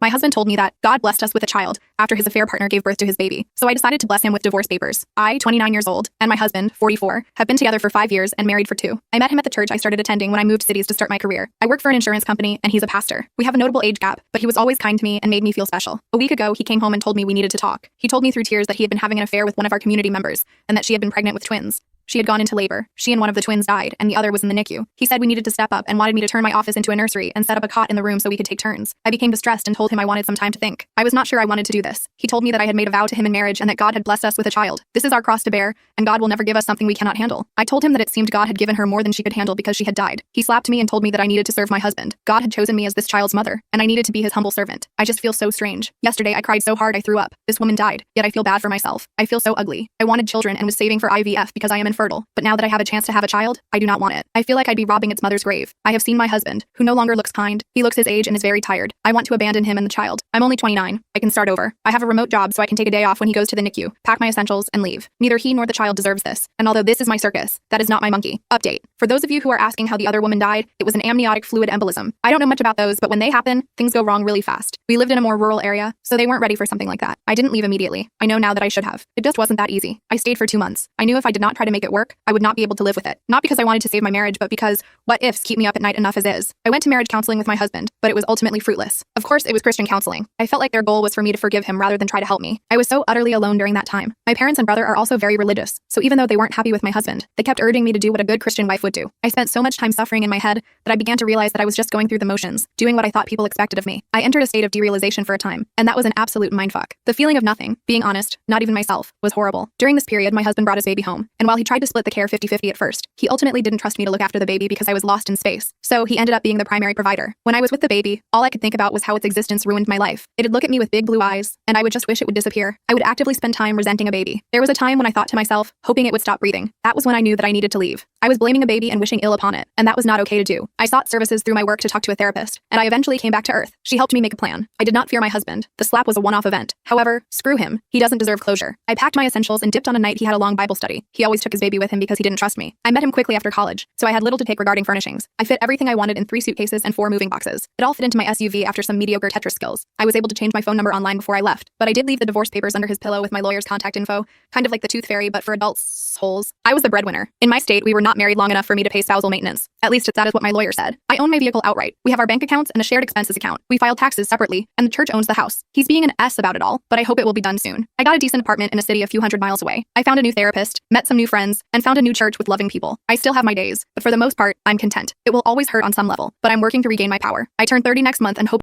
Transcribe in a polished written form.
My husband told me that God blessed us with a child after his affair partner gave birth to his baby. So I decided to bless him with divorce papers. I, 29 years old, and my husband, 44, have been together for 5 years and married for 2. I met him at the church I started attending when I moved cities to start my career. I work for an insurance company and he's a pastor. We have a notable age gap, but he was always kind to me and made me feel special. A week ago, he came home and told me we needed to talk. He told me through tears that he had been having an affair with one of our community members and that she had been pregnant with twins. She had gone into labor. She and one of the twins died, and the other was in the NICU. He said we needed to step up and wanted me to turn my office into a nursery and set up a cot in the room so we could take turns. I became distressed and told him I wanted some time to think. I was not sure I wanted to do this. He told me that I had made a vow to him in marriage and that God had blessed us with a child. This is our cross to bear, and God will never give us something we cannot handle. I told him that it seemed God had given her more than she could handle because she had died. He slapped me and told me that I needed to serve my husband. God had chosen me as this child's mother, and I needed to be his humble servant. I just feel so strange. Yesterday, I cried so hard I threw up. This woman died, yet I feel bad for myself. I feel so ugly. I wanted children and was saving for IVF because I am infertile, but now that I have a chance to have a child, I do not want it. I feel like I'd be robbing its mother's grave. I have seen my husband, who no longer looks kind. He looks his age and is very tired. I want to abandon him and the child. I'm only 29. I can start over. I have a remote job so I can take a day off when he goes to the NICU, pack my essentials, and leave. Neither he nor the child deserves this. And although this is my circus, that is not my monkey. Update. For those of you who are asking how the other woman died, it was an amniotic fluid embolism. I don't know much about those, but when they happen, things go wrong really fast. We lived in a more rural area, so they weren't ready for something like that. I didn't leave immediately. I know now that I should have. It just wasn't that easy. I stayed for 2 months. I knew if I did not try to make it work, I would not be able to live with it. Not because I wanted to save my marriage, but because what ifs keep me up at night enough as is. I went to marriage counseling with my husband, but it was ultimately fruitless. Of course, it was Christian counseling. I felt like their goal was for me to forgive him rather than try to help me. I was so utterly alone during that time. My parents and brother are also very religious, so even though they weren't happy with my husband, they kept urging me to do what a good Christian wife would do. I spent so much time suffering in my head that I began to realize that I was just going through the motions, doing what I thought people expected of me. I entered a state of derealization for a time, and that was an absolute mindfuck. The feeling of nothing, being honest, not even myself, was horrible. During this period, my husband brought his baby home, and while he tried to split the care 50-50 at first, he ultimately didn't trust me to look after the baby because I was lost in space. So he ended up being the primary provider. When I was with the baby, all I could think about was how its existence ruined my life. It'd look at me with big blue eyes, and I would just wish it would disappear. I would actively spend time resenting a baby. There was a time when I thought to myself, hoping it would stop breathing. That was when I knew that I needed to leave. I was blaming a baby and wishing ill upon it, and that was not okay to do. I sought services through my work to talk to a therapist, and I eventually came back to Earth. She helped me make a plan. I did not fear my husband. The slap was a one-off event. However, screw him. He doesn't deserve closure. I packed my essentials and dipped on a night he had a long Bible study. He always took his baby with him because he didn't trust me. I met him quickly after college, so I had little to take regarding furnishings. I fit everything I wanted in 3 suitcases and 4 moving boxes. It all fit into my SUV after some mediocre Tetris skills. I was able to change my phone number online before I left, but I did leave the divorce papers under his pillow with my lawyer's contact info, kind of like the Tooth Fairy, but for adults' holes. I was the breadwinner. In my state, we were not married long enough for me to pay spousal maintenance. At least that is what my lawyer said. I own my vehicle outright. We have our bank accounts and a shared expenses account. We file taxes separately, and the church owns the house. He's being an S about it all, but I hope it will be done soon. I got a decent apartment in a city a few hundred miles away. I found a new therapist, met some new friends, and found a new church with loving people. I still have my days, but for the most part, I'm content. It will always hurt on some level, but I'm working to regain my power. I turn 30 next month and hope